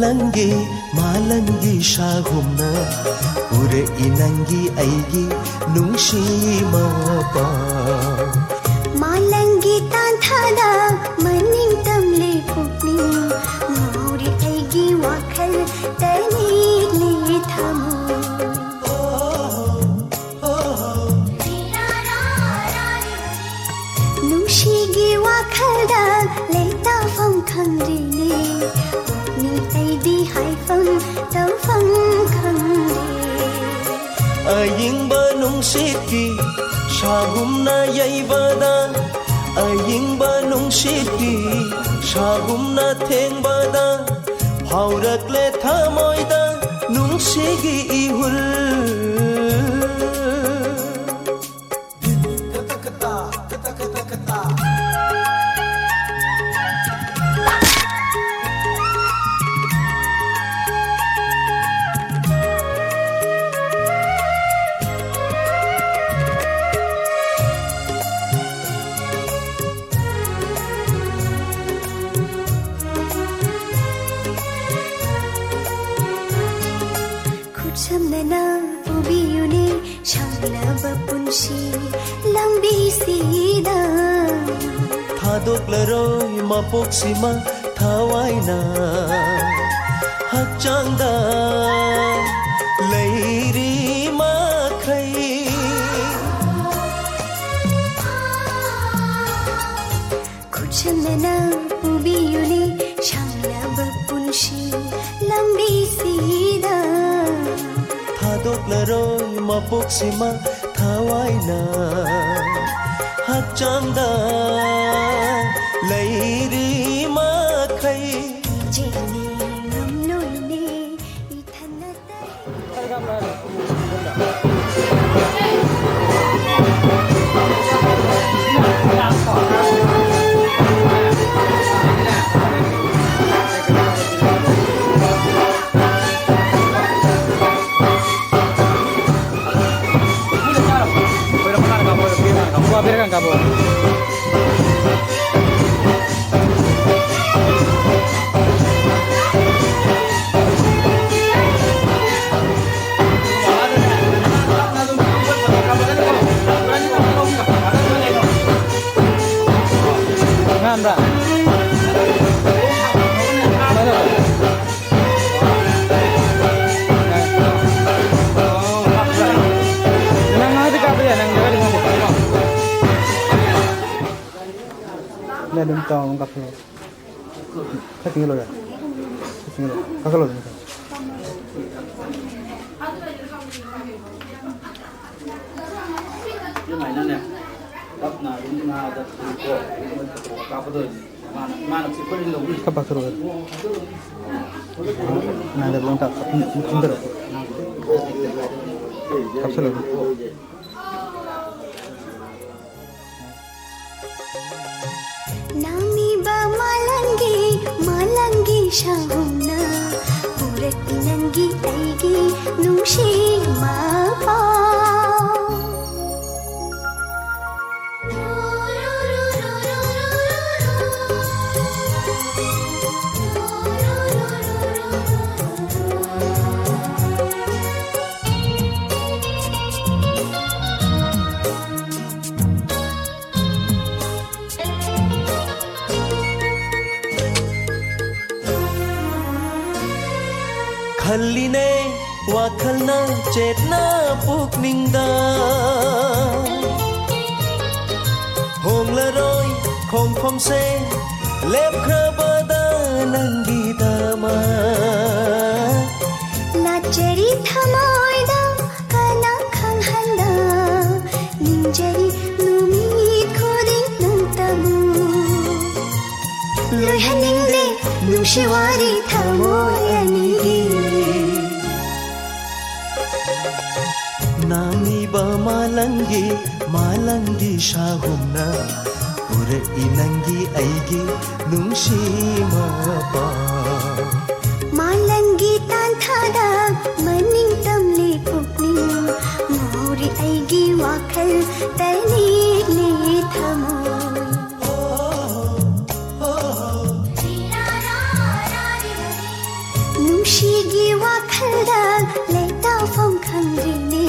malangi malangi shagumna ure inangi aigi nungshi mapa malangi tanthada maning tamle pukni muri aigi wakhal tani le thamu nungshi gi wakhal da le ta phong khangri ne ni aidi hai phong tau phong khangri aying ba nungshi ki shagumna yaibada aying ba nungshiki shagumna thengbada haurakle thamoida nungshigi ihul Chamnana ubiyune shalaba punshi lambi sida thadoklaroi mapoksima thawaina hakchangda leiri makhai chamnana ubiyune shalaba punshi lambi sida thadoklaroi mapoksima thawaina hakchangda leiri makhai jeni ngamnone ithanata Biarkan kamu. Nambah. Nên trong cặp rồi, khách tiếng rồi, các lỗi này. Cái này nè, đắp nào cũng nào đắp cổ, cặp rồi, mà nó chỉ có đi lồng đi. Các bác rồi, này là bọn cặp không được, cặp sẽ lỗi. Nami ba malangi malangi shagumna purat inangi aigi nungshi mapa khalline wakhalna chetna pukningda honglaroi khongphomse lepkhabada nangidama lachari thamoida kana khanghalda ninjari numi khoding nantamu loihaningde nungshewari thamoyani nami ba malangi malangi shagumna ure inangi aigi nungshi mapa malangi tanthada maning tamle pukni muri aigi wakhal tani le thamu ꯇꯥꯐꯝ ꯈꯪꯗ꯭ꯔꯤꯅꯦ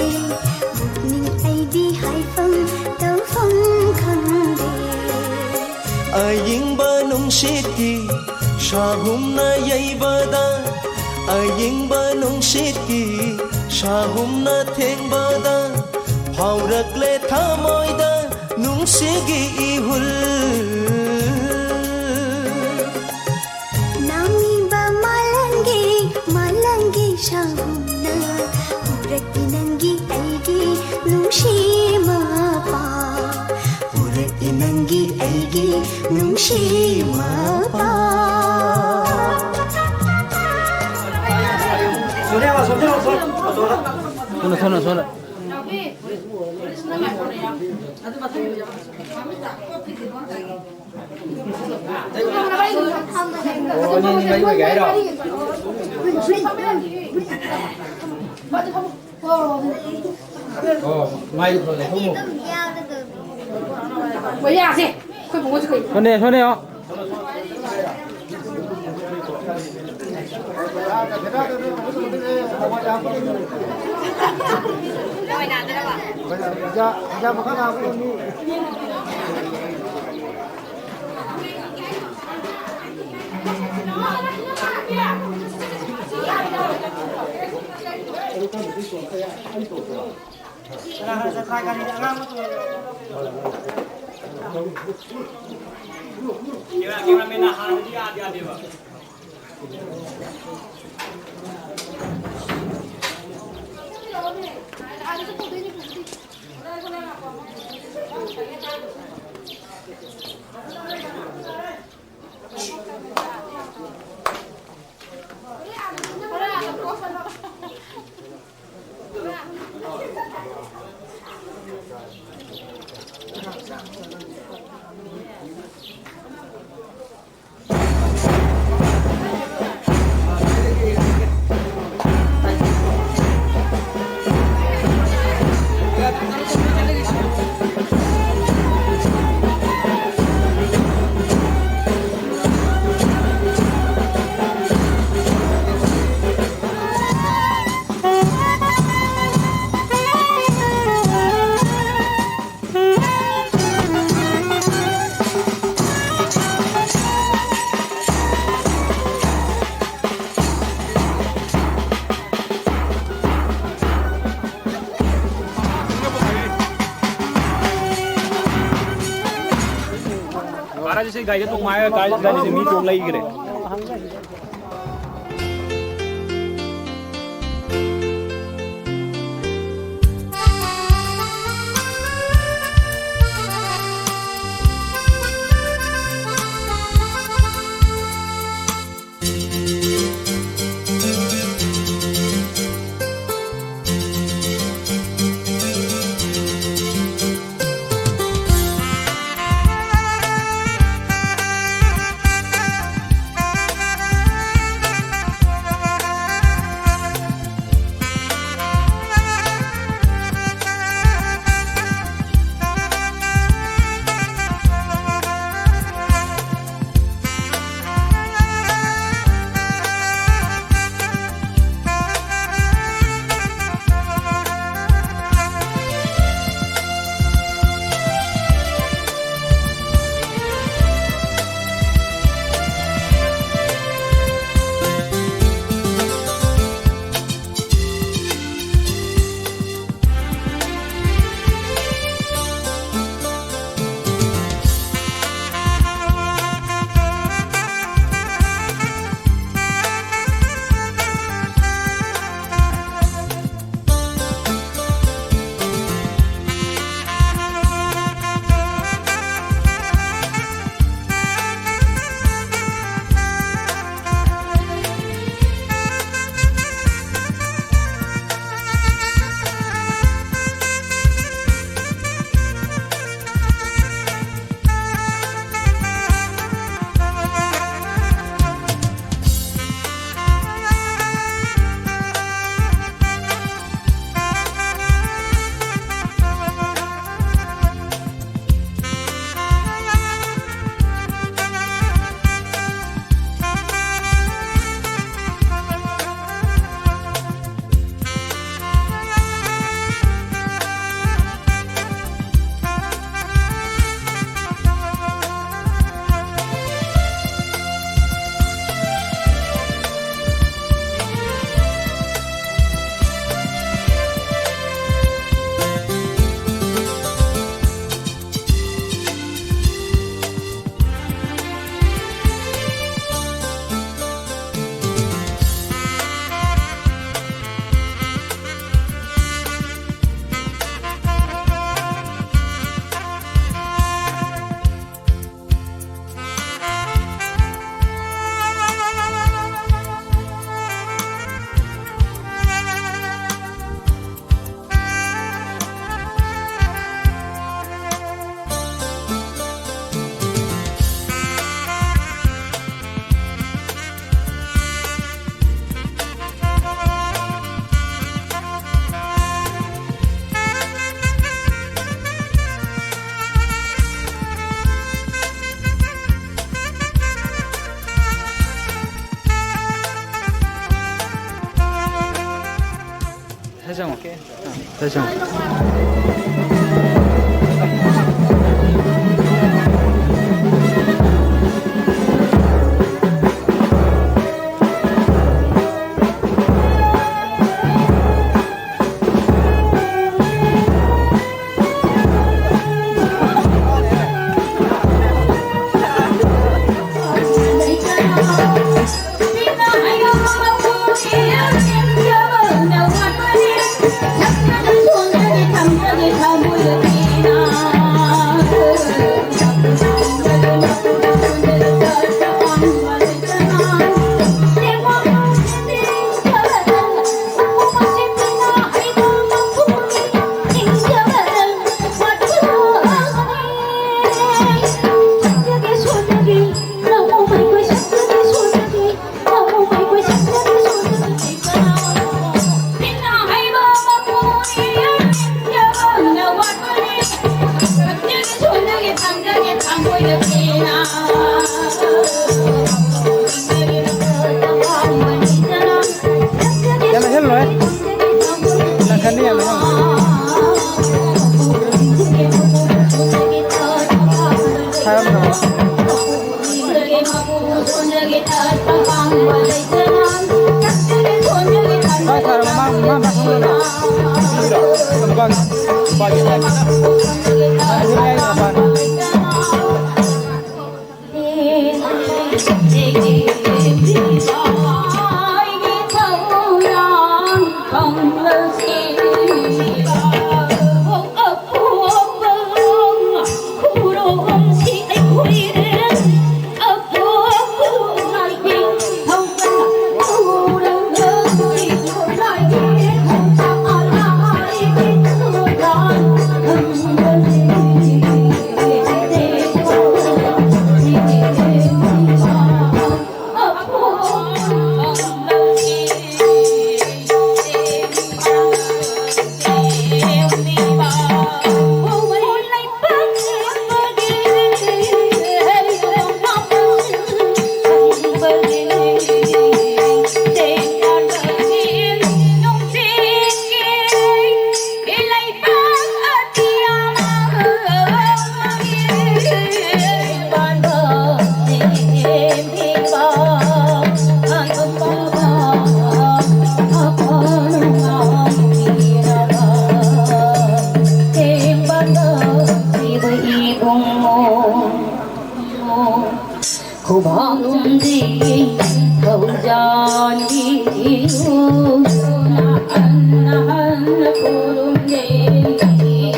ꯄꯨꯛꯅꯤꯡ ꯑꯩꯗꯤ ꯍꯥꯏꯐꯝ ꯇꯧꯐꯝ ꯈꯪꯗꯦ ꯑꯌꯤꯡꯕ ꯅꯨꯡꯁꯤꯠꯀꯤ ꯁꯥꯍꯨꯝꯅ ꯌꯩꯕꯗ ꯑꯌꯤꯡꯕ ꯅꯨꯡꯁꯤꯠꯀꯤ ꯁꯥꯍꯨꯝꯅ ꯊꯦꯡꯕꯗ ꯐꯥꯎꯔꯛꯂꯦ ꯊꯃꯣꯏꯗ ꯅꯨꯡꯁꯤꯒꯤ ꯏꯍꯨꯜ ꯅꯥꯃꯤꯕ ꯃꯥꯂꯪꯒꯤ ꯁꯥꯍꯨꯝꯅ ꯄꯨꯔꯛꯏ ꯅꯪꯒꯤ ꯑꯩꯒꯤ ꯅꯨꯡꯁꯤ ꯃꯄꯥ ꯄꯨꯔꯛꯏ ꯅꯪꯒꯤ ꯑꯩꯒꯤ ꯅꯨꯡꯁꯤ ꯃꯄꯥ 손에 손에요 से गाड़ी तो माया गाड़ी से मी तो लई गिरे ใช่ยังไม่เห็นเลยนั่นคันนี้ยังไม่เห็นใช่ไหมไม่ใช่มาข้างบนข้างบนบอลยังไงยังไงบอลCô bỏ luôn đi không cho đi cô luôn đi cho đi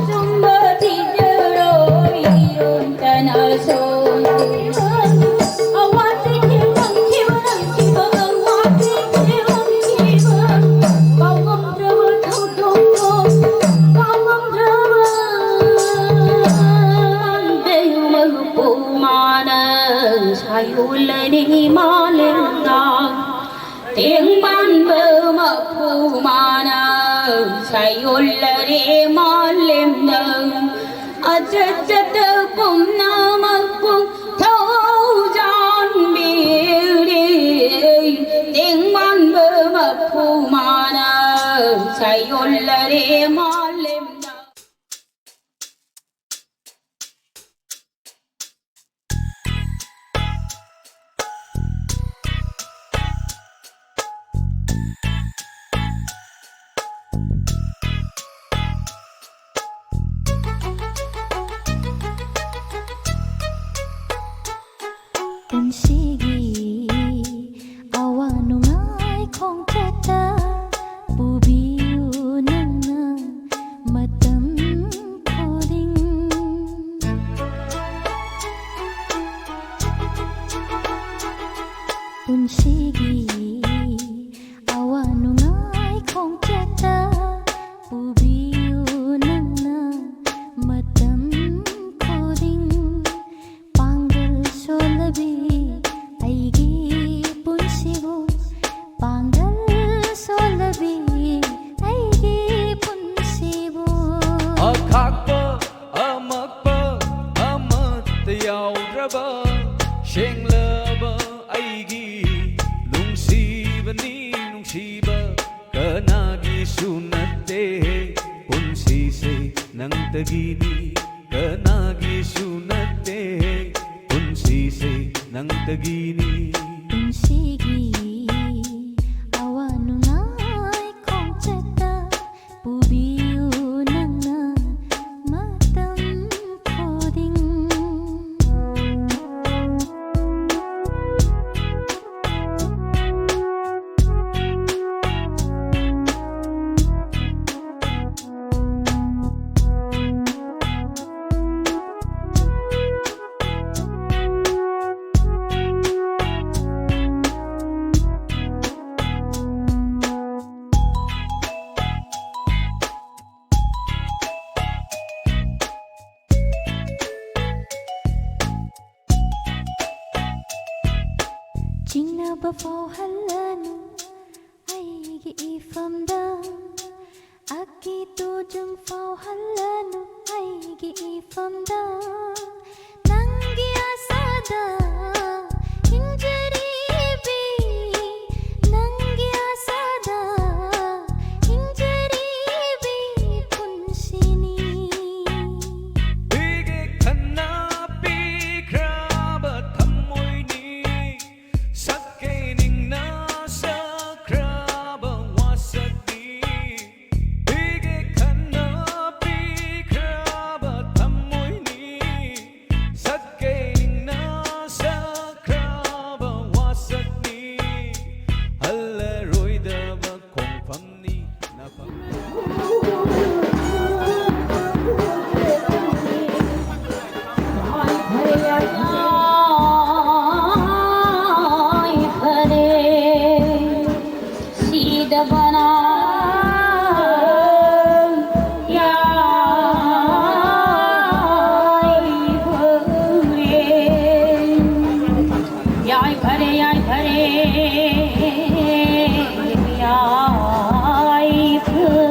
trong mơ thì nhớ rồi luôn ta nói rồi hoa thì chiều nắng chỉ bằng hoa thì chiều bao ngâm rơi thâu thâu bao ngâm rơi Sayulani malengang tiếng ban bơ mập phù mana sayulani malengang ajat pum namakung thâu gian biri tiếng ban bơ mập phù mana sayulani malengang Punsigi awanu ngai khong chata pubiu nana matam koding Punsigi awanu ngai khong chata pubiu nana matam koding pangal solabi Sheng lơ bơ ai gi lung si bani lung si bơ nate punsise nang tagini kanagis nate punsise nang tagini Punsigi awanu nai kong cheta pubiu nang na matam koding Jingnaba fauhalanu aigi ifamda Aki tujung fauhalanu aigi ifamda Nangi asada hinjaribi Nangi asada hinjaribi punsini Bige khana pi kraba thamoy ni sakke ning na sa kraba wasati Bige khana pi kraba thamoy ni sakke ning na sa kraba wasati Halla roida ba khong pham ni na pham Yeah.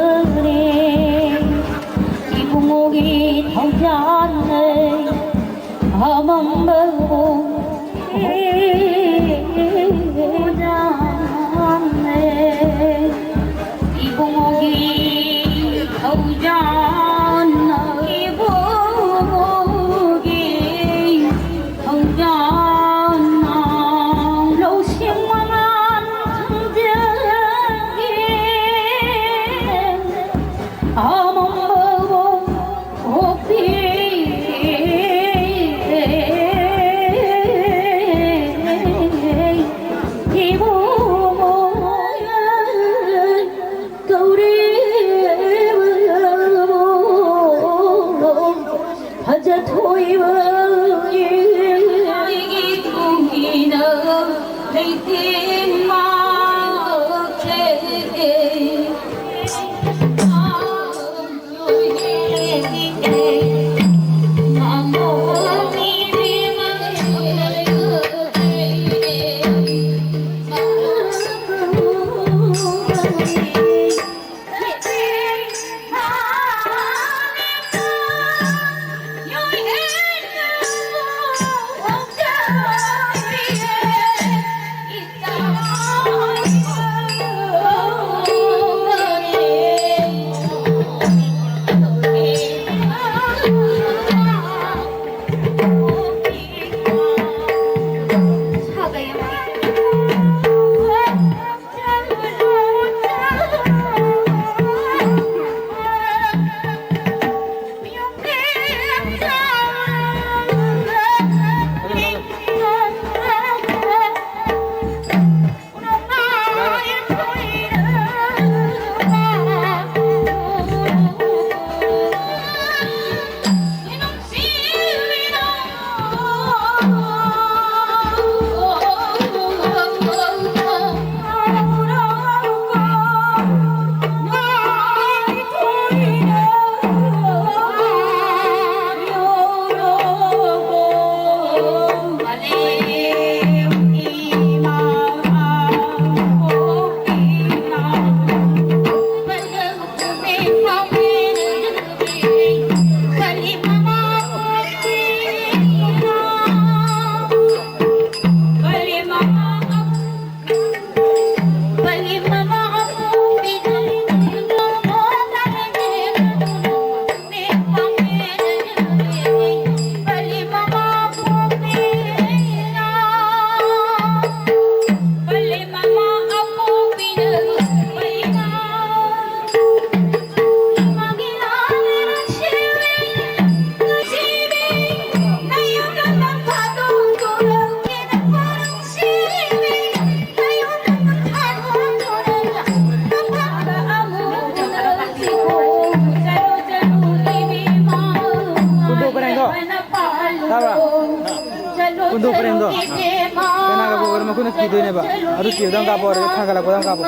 untuk frame do kana ga bor ma kuna ki do ne ba aru ki dang ka bor ka kala ko dang ka bor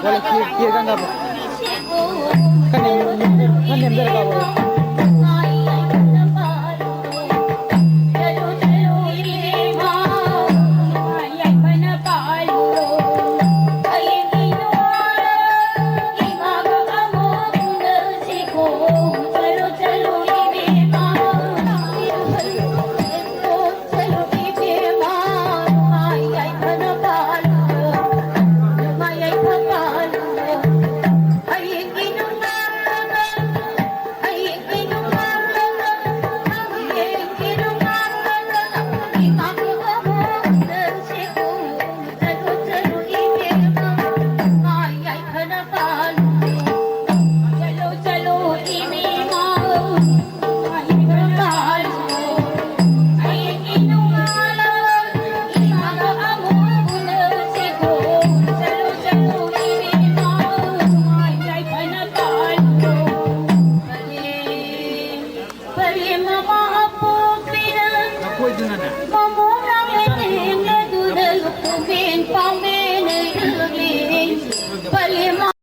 wala ki dang ka bor kan nem dar ka bor